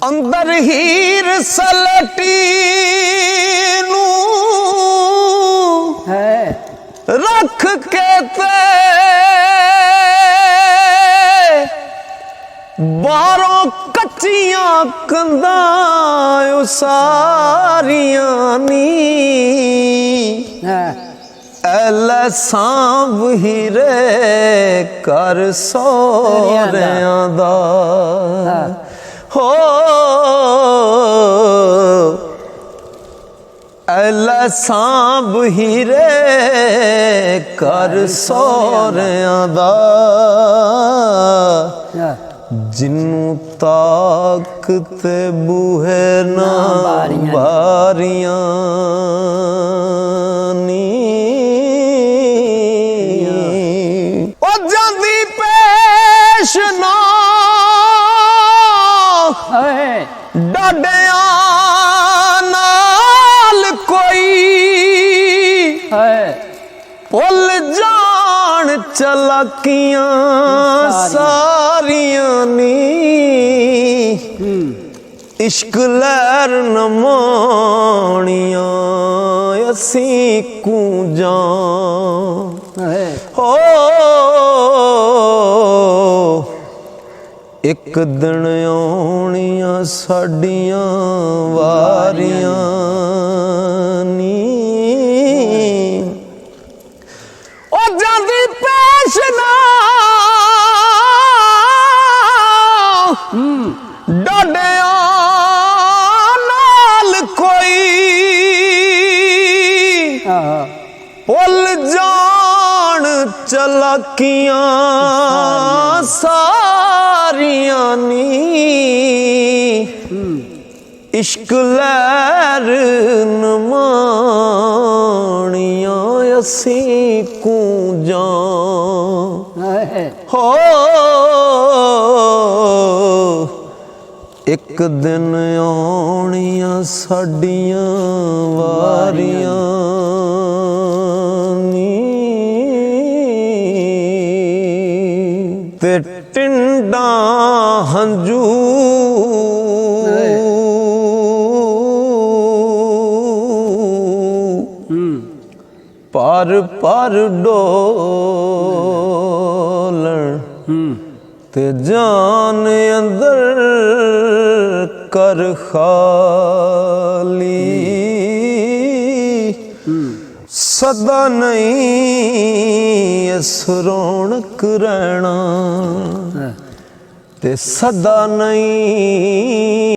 अंदर हीर सलटी नू रख के ते बारों कच्चियां कंधां सारियां नी ऐले सांभ हीरे कर सोहरियां दा हो ऐले सांभ हीरे कर सोहरियां दा जिन्नू ताक ते बूहे ना बारियां नी ओ जांदी पेश ना डाडिया नाल कोई भुल जान चलाकियां सारियां नी इश्क लहर नमाणियां असी कूंजां हो एक दिन आउणियां साडियां वारियां नी ओ जांदी पेश ना डाडिया नाल कोई भुल जान चलाकियां सारियां नी इश्क लहर नमाणियां असी कूंजां हो एक दिन आउणियां साडियां वारियां नी ते टिंडा हंजू पर पर डोलण ते जान अंदर कर खाली सदा नहीं इस रौनक रहना ते सदा नहीं